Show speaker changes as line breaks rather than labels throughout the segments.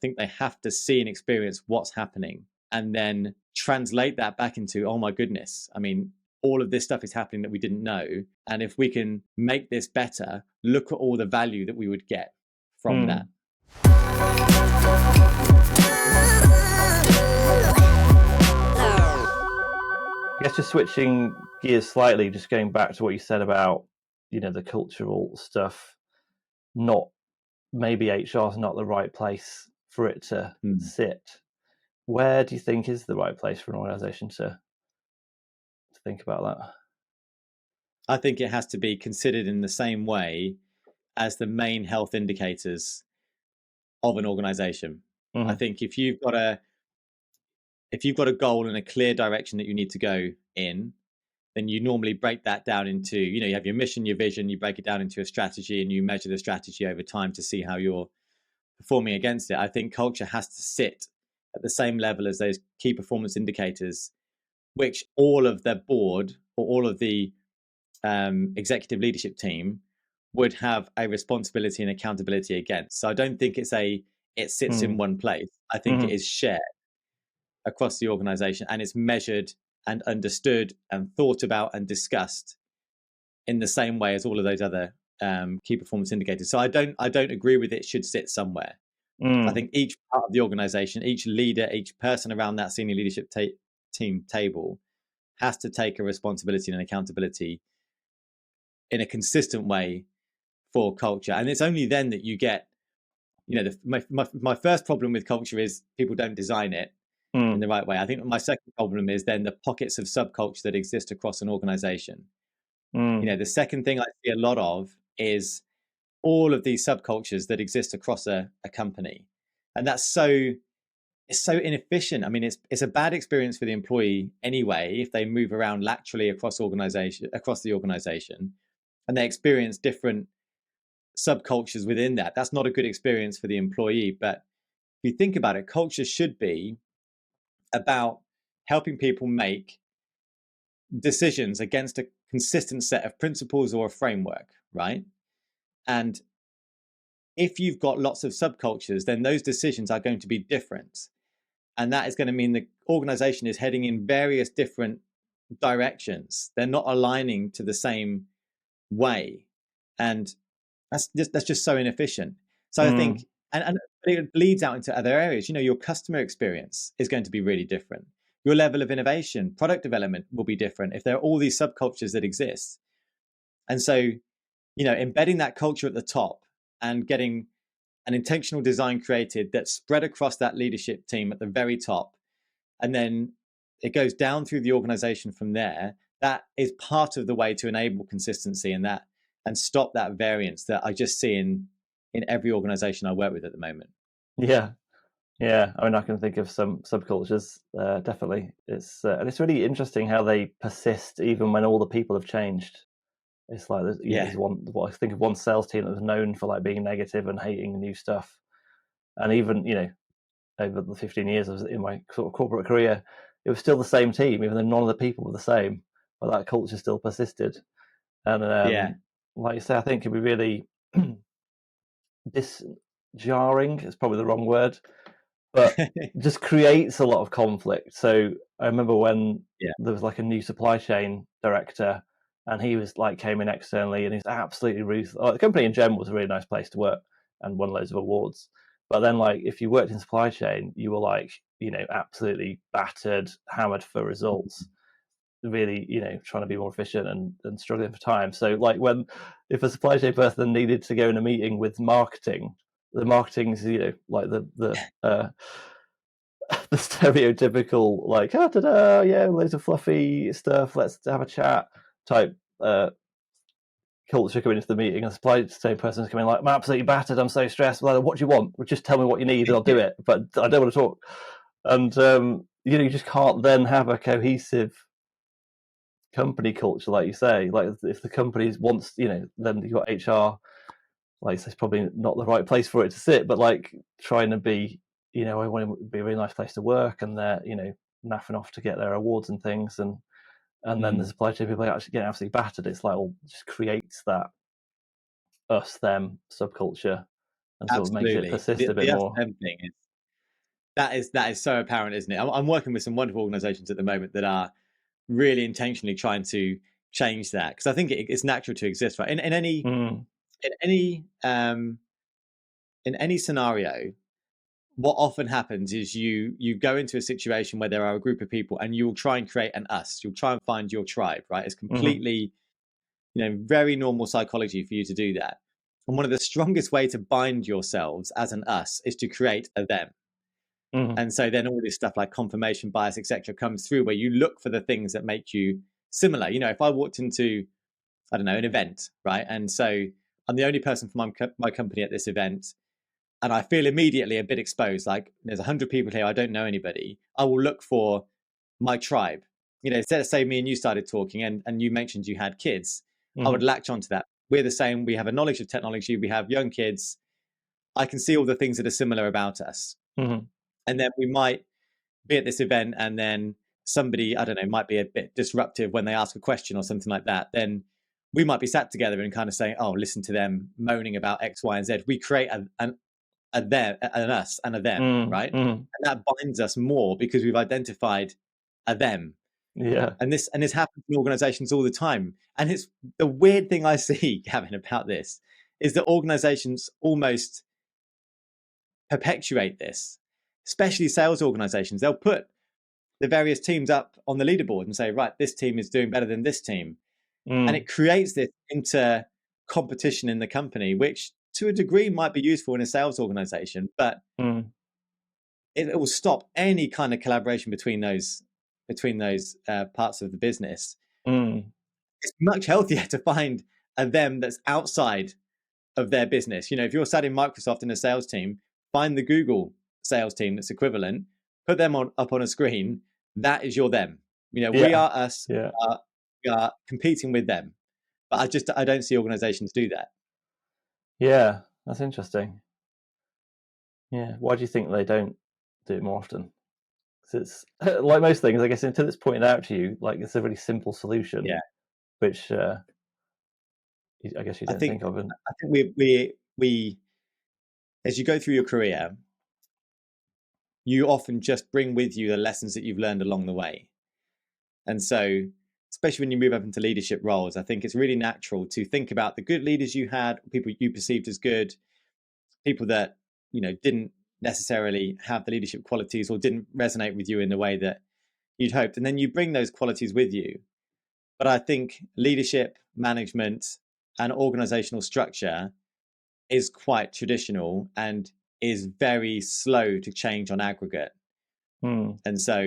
think they have to see and experience what's happening and then translate that back into, oh my goodness, I mean, all of this stuff is happening that we didn't know. And if we can make this better, look at all the value that we would get from that.
I guess just switching gears slightly, just going back to what you said about, the cultural stuff, maybe HR is not the right place for it to sit. Where do you think is the right place for an organisation to think about that?
I think it has to be considered in the same way as the main health indicators of an organisation. I think if you've got a goal and a clear direction that you need to go in, then you normally break that down into, you have your mission, your vision, you break it down into a strategy, and you measure the strategy over time to see how you're performing against it. I think culture has to sit at the same level as those key performance indicators, which all of the board or all of the executive leadership team would have a responsibility and accountability against. So I don't think it sits in one place. I think it is shared across the organization, and it's measured and understood and thought about and discussed in the same way as all of those other key performance indicators. So I don't agree with it should sit somewhere. I think each part of the organization, each leader, each person around that senior leadership team table has to take a responsibility and an accountability in a consistent way for culture. And it's only then that you get, my first problem with culture is people don't design it in the right way. I think my second problem is then the pockets of subculture that exist across an organization. The second thing I see a lot of is all of these subcultures that exist across a company. And it's so inefficient. I mean, it's a bad experience for the employee anyway, if they move around laterally across the organization, and they experience different subcultures within that. That's not a good experience for the employee. But if you think about it, culture should be about helping people make decisions against a consistent set of principles or a framework, right? And if you've got lots of subcultures, then those decisions are going to be different. And that is going to mean the organization is heading in various different directions. They're not aligning to the same way. And that's just so inefficient. So I think, and it bleeds out into other areas. Your customer experience is going to be really different. Your level of innovation, product development will be different if there are all these subcultures that exist. And so, embedding that culture at the top and getting an intentional design created that's spread across that leadership team at the very top, and then it goes down through the organization from there, that is part of the way to enable consistency and stop that variance that I just see in every organization I work with at the moment.
Yeah. I mean, I can think of some subcultures, definitely. It's really interesting how they persist even when all the people have changed. It's like there's I think of one sales team that was known for like being negative and hating new stuff, and even over the 15 years I was in my sort of corporate career, it was still the same team, even though none of the people were the same, but that culture still persisted. And like you say, I think it'd be really jarring. It's probably the wrong word, but just creates a lot of conflict. So I remember when there was like a new supply chain director, and he was like came in externally, and he's absolutely ruthless. The company in general was a really nice place to work and won loads of awards. But then, like, if you worked in supply chain, you were like, absolutely battered, hammered for results. Really, trying to be more efficient and struggling for time. So, like, if a supply chain person needed to go in a meeting with marketing, the marketing's, like the stereotypical, like, loads of fluffy stuff, let's have a chat type culture coming into the meeting, and the supply chain person's coming like, I'm absolutely battered, I'm so stressed. Like, what do you want? Well, just tell me what you need and I'll do it, but I don't want to talk. And you just can't then have a cohesive company culture, like you say. Like, if the company wants, then you've got HR, like, it's probably not the right place for it to sit, but like trying to be, I want it to be a really nice place to work, and they're naffing off to get their awards and things, and then the supply chain people actually get absolutely battered. It's like, just creates that us them subculture and sort of makes it persist a bit more.
Thing is, that is so apparent, isn't it? I'm working with some wonderful organizations at the moment that are really intentionally trying to change that, because I think it's natural to exist, right? In any in any in any scenario, what often happens is you go into a situation where there are a group of people, and you'll try and create an us. You'll try and find your tribe, right? It's completely, very normal psychology for you to do that. And one of the strongest way to bind yourselves as an us is to create a them. And so then all this stuff like confirmation bias, etc., comes through, where you look for the things that make you similar. If I walked into, I don't know, an event, right? And so I'm the only person from my company at this event, and I feel immediately a bit exposed. Like, there's 100 people here, I don't know anybody. I will look for my tribe. Let's say me and you started talking, and you mentioned you had kids. I would latch onto that. We're the same. We have a knowledge of technology. We have young kids. I can see all the things that are similar about us. And then we might be at this event, and then somebody, I don't know, might be a bit disruptive when they ask a question or something like that. Then we might be sat together and kind of saying, oh, listen to them moaning about X, Y, and Z. We create an us and a them, right? And that binds us more because we've identified a them.
Yeah.
And this happens in organizations all the time. And it's the weird thing I see, Gavin, about this is that organizations almost perpetuate this, especially sales organizations. They'll put the various teams up on the leaderboard and say, right, this team is doing better than this team. And it creates this inter competition in the company, which to a degree might be useful in a sales organization, but it will stop any kind of collaboration between those parts of the business. It's much healthier to find a them that's outside of their business. If you're sat in Microsoft in a sales team, find the Google sales team that's equivalent, put them up on a screen. That is your them. We are us. We are competing with them. But I don't see organizations do that.
Yeah, that's interesting. Yeah, why do you think they don't do it more often? Because it's like most things, I guess, until it's pointed out to you, like it's a really simple solution.
Yeah.
Which I guess you don't think of. And
I think we as you go through your career, you often just bring with you the lessons that you've learned along the way. And so, especially when you move up into leadership roles, I think it's really natural to think about the good leaders you had, people you perceived as good, people that, didn't necessarily have the leadership qualities or didn't resonate with you in the way that you'd hoped. And then you bring those qualities with you. But I think leadership, management, and organizational structure is quite traditional and is very slow to change on aggregate. And so,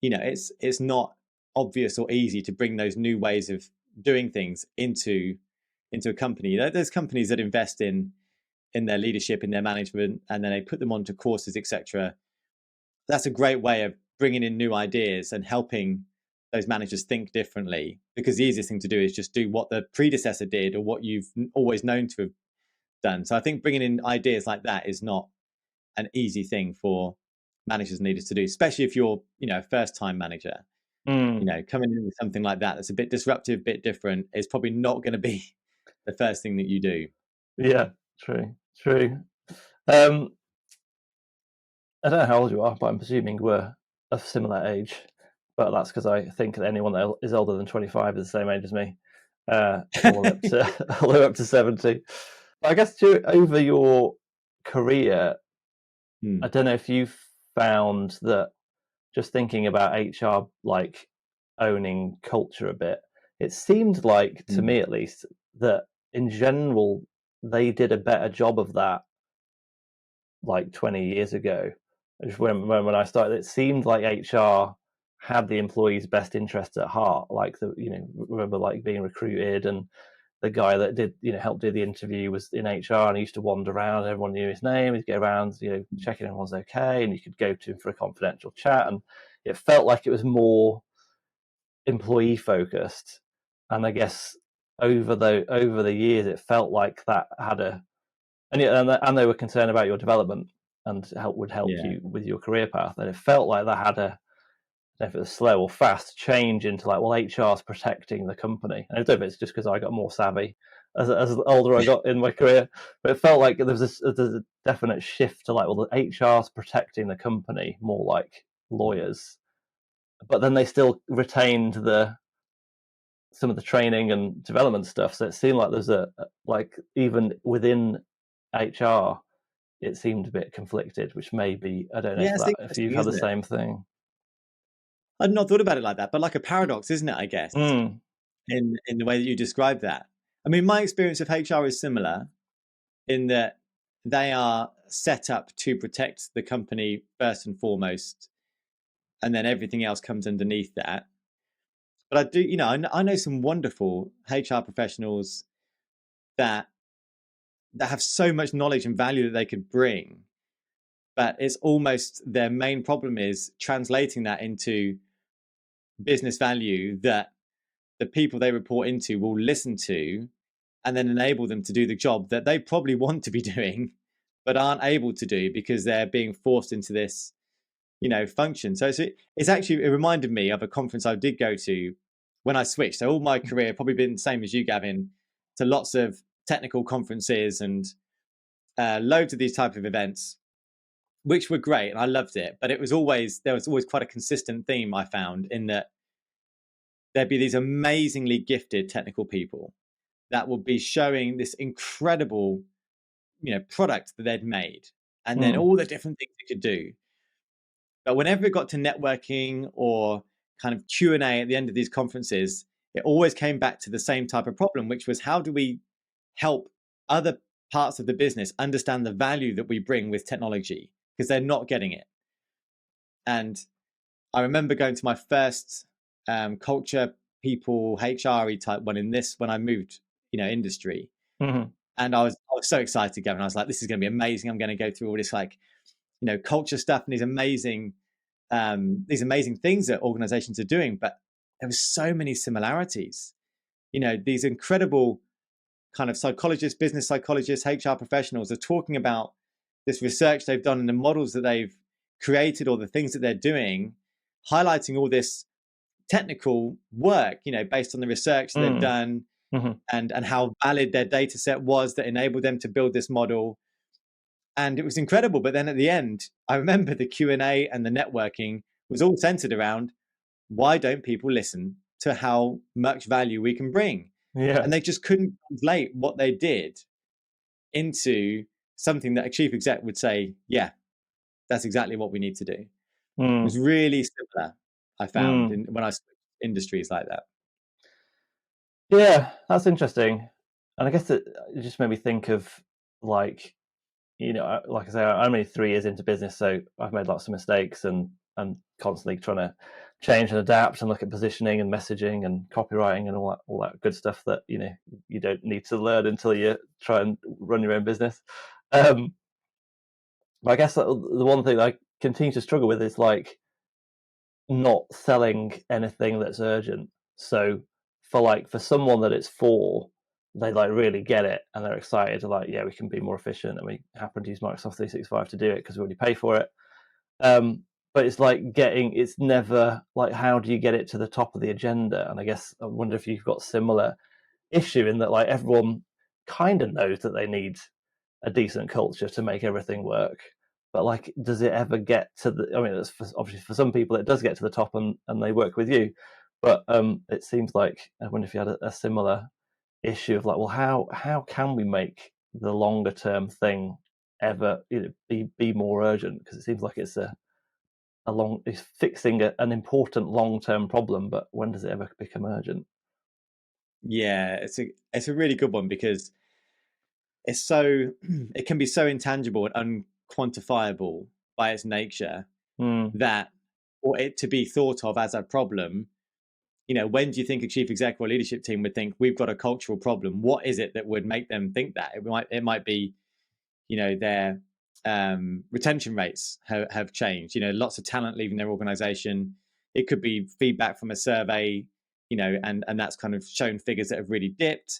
it's not obvious or easy to bring those new ways of doing things into a company. There's companies that invest in their leadership, in their management, and then they put them onto courses, etc. That's a great way of bringing in new ideas and helping those managers think differently, because the easiest thing to do is just do what the predecessor did or what you've always known to have done. So I think bringing in ideas like that is not an easy thing for managers and leaders to do, especially if you're, a first-time manager. Coming in with something like that that's a bit disruptive, a bit different, is probably not going to be the first thing that you do.
Yeah, true. I don't know how old you are, but I'm presuming we're of similar age. But that's because I think that anyone that is older than 25 is the same age as me, all the way up to 70. But I guess over your career, I don't know if you've found that, just thinking about HR, like owning culture a bit, it seemed like, to me at least, that in general they did a better job of that like 20 years ago. When I started, it seemed like HR had the employees' best interests at heart. Like remember like being recruited, and the guy that did helped do the interview was in HR, and he used to wander around. Everyone knew his name. He'd go around checking everyone's okay, and you could go to him for a confidential chat. And it felt like it was more employee focused. And I guess over the years, it felt like that had and they were concerned about your development and would help you with your career path. And it felt like that had if it was slow or fast, change into like, well, HR's protecting the company. And I don't know if it's just because I got more savvy as the older I got in my career, but it felt like there's a definite shift to like, well, the HR's protecting the company, more like lawyers. But then they still retained some of the training and development stuff. So it seemed like there's like even within HR, it seemed a bit conflicted, which maybe, I don't know if you've had the same thing.
I'd not thought about it like that, but like a paradox, isn't it, I guess, in the way that you describe that. I mean, my experience of HR is similar in that they are set up to protect the company first and foremost, and then everything else comes underneath that. But I do, you know, I know some wonderful HR professionals that have so much knowledge and value that they could bring, but it's almost their main problem is translating that into business value that the people they report into will listen to, and then enable them to do the job that they probably want to be doing, but aren't able to do because they're being forced into this, you know, function. So it's actually, it reminded me of a conference I did go to when I switched. So all my career probably been the same as you, Gavin, to lots of technical conferences and loads of these type of events, which were great and I loved it. But there was always quite a consistent theme I found in that there'd be these amazingly gifted technical people that would be showing this incredible, you know, product that they'd made, and then all the different things it could do. But whenever it got to networking or kind of Q&A at the end of these conferences, it always came back to the same type of problem, which was how do we help other parts of the business understand the value that we bring with technology, because they're not getting it. And I remember going to my first culture, people, HR type one when I moved, you know, industry. And I was so excited, Gavin. I was like, this is going to be amazing. I'm going to go through all this, like, you know, culture stuff and these amazing things that organizations are doing. But there was so many similarities. You know, these incredible kind of psychologists, business psychologists, HR professionals are talking about this research they've done and the models that they've created or the things that they're doing, highlighting all this technical work, you know, based on the research that they've done. And how valid their data set was that enabled them to build this model. And it was incredible. But then at the end, I remember the Q&A and the networking was all centered around, why don't people listen to how much value we can bring?
Yeah.
And they just couldn't translate what they did into something that a chief exec would say, yeah, that's exactly what we need to do. It was really similar, I found, when I switched industries like that.
Yeah, that's interesting. And I guess it just made me think of, like, you know, like I say, I'm only 3 years into business, so I've made lots of mistakes and constantly trying to change and adapt and look at positioning and messaging and copywriting and all that good stuff that, you know, you don't need to learn until you try and run your own business. But I guess the one thing I continue to struggle with is like not selling anything that's urgent. So for someone that it's for, they like really get it and they're excited to like, yeah, we can be more efficient and we happen to use Microsoft 365 to do it because we already pay for it. But it's like it's never like, how do you get it to the top of the agenda? And I guess I wonder if you've got similar issue in that, like, everyone kind of knows that they need a decent culture to make everything work. But like, does it ever get to I mean, obviously for some people it does get to the top and they work with you. But it seems like, I wonder if you had a similar issue of like, well, how can we make the longer term thing ever, you know, be more urgent? Because it seems like it's it's fixing an important long term problem, but when does it ever become urgent?
Yeah, it's a really good one, because it can be so intangible and unquantifiable by its nature that for it to be thought of as a problem, you know, when do you think a chief exec or leadership team would think we've got a cultural problem? What is it that would make them think that? It might be, you know, their retention rates have changed. You know, lots of talent leaving their organization. It could be feedback from a survey, you know, and that's kind of shown figures that have really dipped.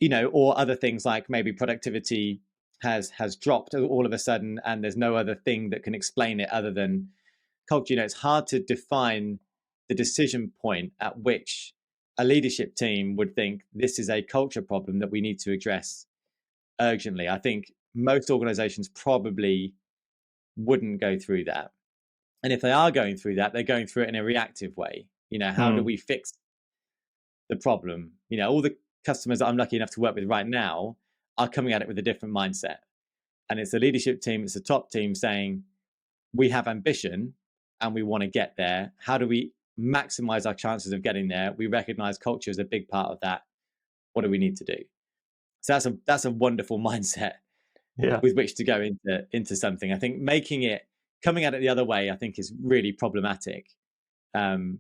You know, or other things like maybe productivity has dropped all of a sudden, and there's no other thing that can explain it other than culture, it's hard to define the decision point at which a leadership team would think this is a culture problem that we need to address urgently. I think most organizations probably wouldn't go through that. And if they are going through that, they're going through it in a reactive way. How do we fix the problem? All the customers that I'm lucky enough to work with right now are coming at it with a different mindset. And it's the leadership team, it's the top team saying, we have ambition and we want to get there. How do we maximize our chances of getting there? We recognize culture is a big part of that. What do we need to do? So that's a wonderful mindset with which to go into something. I think coming at it the other way, I think is really problematic. And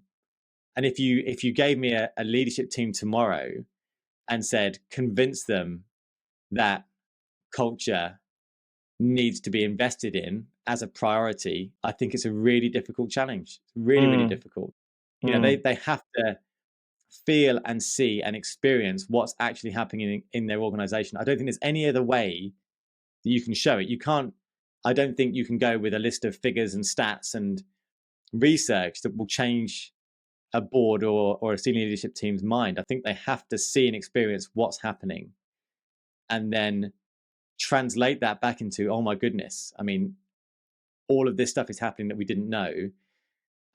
if you gave me a leadership team tomorrow and said, convince them that culture needs to be invested in as a priority, I think it's a really difficult challenge. Really difficult. They have to feel and see and experience what's actually happening in their organization. I don't think there's any other way that you can show it. I don't think you can go with a list of figures and stats and research that will change a board or a senior leadership team's mind. I think they have to see and experience what's happening and then translate that back into, oh my goodness, I mean, all of this stuff is happening that we didn't know.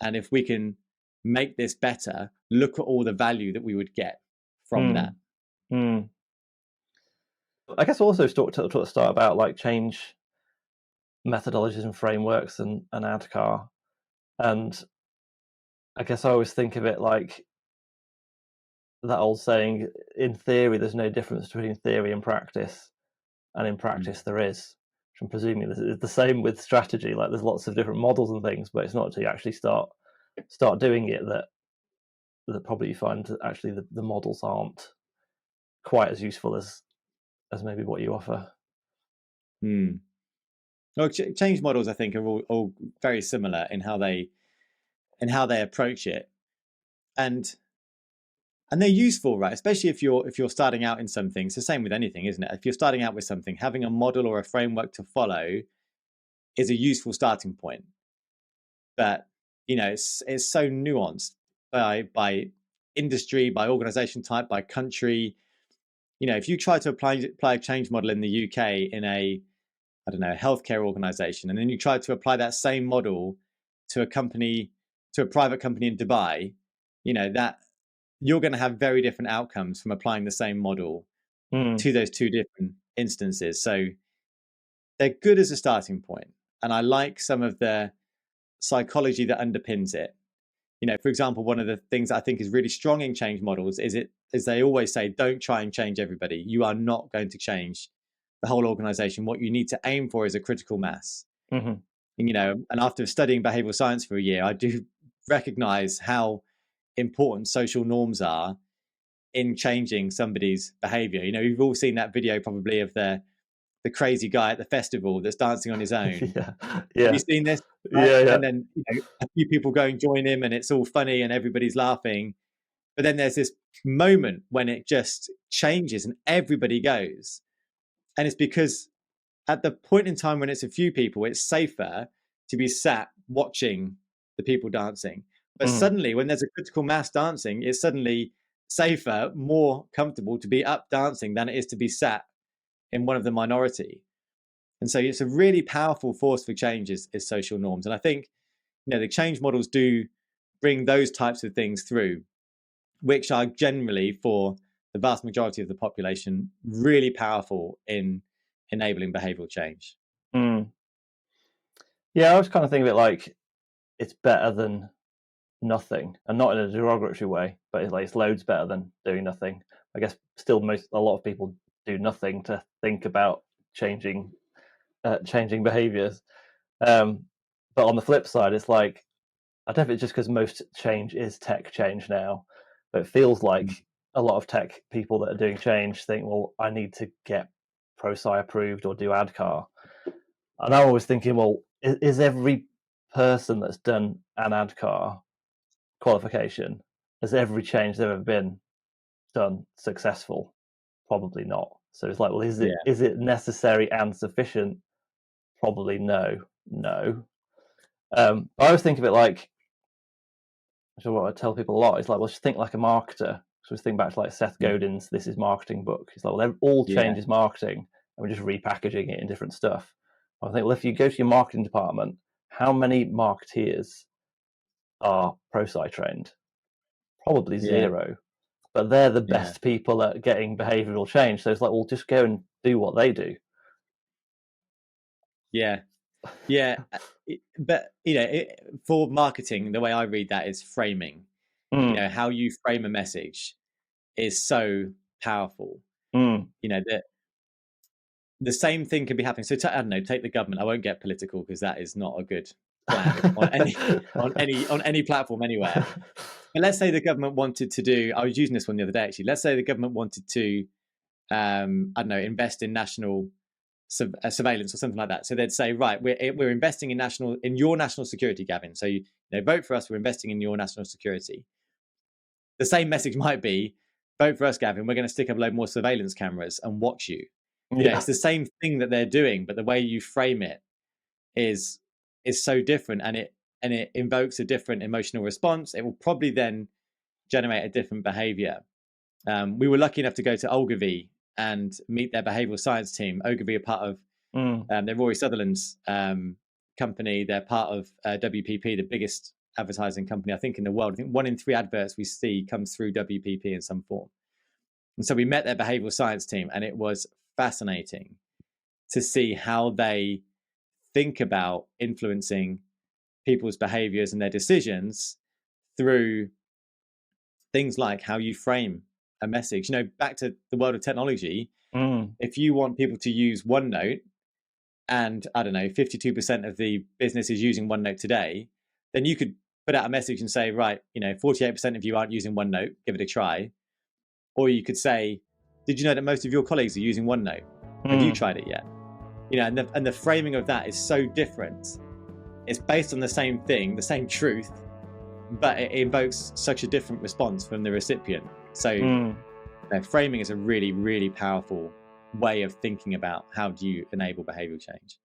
And if we can make this better, look at all the value that we would get from that.
I guess also talk at the start about like change methodologies and frameworks and ADKAR. And I guess I always think of it like that old saying, in theory, there's no difference between theory and practice. And in practice, there is. Which I'm presuming is the same with strategy. Like there's lots of different models and things, but it's not until you actually start doing it that probably you find that actually the models aren't quite as useful as maybe what you offer.
Well, change models, I think, are all very similar in how they approach it, and they're useful, right? Especially if you're starting out in something. It's the same with anything, isn't it? If you're starting out with something, having a model or a framework to follow is a useful starting point. But it's so nuanced by industry, by organization type, by country. If you try to apply a change model in the UK in a healthcare organization, and then you try to apply that same model to a private company in Dubai, that you're going to have very different outcomes from applying the same model to those two different instances. So they're good as a starting point. And I like some of the psychology that underpins it. For example, one of the things I think is really strong in change models is they always say, don't try and change everybody. You are not going to change the whole organization. What you need to aim for is a critical mass. And after studying behavioral science for a year, I do recognize how important social norms are in changing somebody's behavior. You've all seen that video probably of the crazy guy at the festival that's dancing on his own. Have you seen this? Right?
Yeah.
And then a few people go and join him and it's all funny and everybody's laughing. But then there's this moment when it just changes and everybody goes. And it's because at the point in time when it's a few people, it's safer to be sat watching the people dancing. But suddenly when there's a critical mass dancing, it's suddenly safer, more comfortable to be up dancing than it is to be sat in one of the minority. And so it's a really powerful force for change is social norms. And I think, the change models do bring those types of things through, which are generally, for the vast majority of the population, really powerful in enabling behavioral change.
Yeah, I was kind of thinking of it like it's better than nothing, and not in a derogatory way, but it's loads better than doing nothing. I guess still a lot of people do nothing to think about changing behaviors. But on the flip side, it's like, I don't know if it's just because most change is tech change now, but it feels like a lot of tech people that are doing change think, well, I need to get ProSci approved or do ADKAR. And I'm always thinking, well, is every person that's done an ADKAR qualification, has every change that ever been done successful? Probably not. So it's like, well, is it necessary and sufficient? Probably no. I always think of it like, so what I tell people a lot is like, well, just think like a marketer. So we think back to like Seth Godin's "This Is Marketing" book. It's like, well, all change is marketing, and we're just repackaging it in different stuff. I think, well, if you go to your marketing department, how many marketeers are ProSci trained? Probably zero. But they're the best people at getting behavioural change. So it's like, well, just go and do what they do.
Yeah. But for marketing, the way I read that is framing. How you frame a message is so powerful. That the same thing can be happening. So I don't know, take the government. I won't get political because that is not a good plan on any platform anywhere. But let's say the government wanted to do. I was using this one the other day actually. Let's say the government wanted to, I don't know, invest in national surveillance or something like that. So they'd say, right, we're investing in your national security, Gavin. So vote for us. We're investing in your national security. The same message might be, vote for us, Gavin. We're going to stick up a load more surveillance cameras and watch you. It's the same thing that they're doing, but the way you frame it is so different, and it invokes a different emotional response. It will probably then generate a different behavior. We were lucky enough to go to Ogilvy and meet their behavioral science team. Ogilvy are part of they're Rory Sutherland's company. They're part of WPP, the biggest advertising company I think in the world. I think 1 in 3 adverts we see comes through WPP in some form. And so we met their behavioral science team, and it was fascinating to see how they think about influencing people's behaviors and their decisions through things like how you frame a message. Back to the world of technology, if you want people to use OneNote, and I don't know, 52% of the business is using OneNote today, then you could put out a message and say, right, 48% of you aren't using OneNote, give it a try. Or you could say, did you know that most of your colleagues are using OneNote? Have you tried it yet? And the framing of that is so different. It's based on the same thing, the same truth, but it invokes such a different response from the recipient. So framing is a really, really powerful way of thinking about how do you enable behavioral change.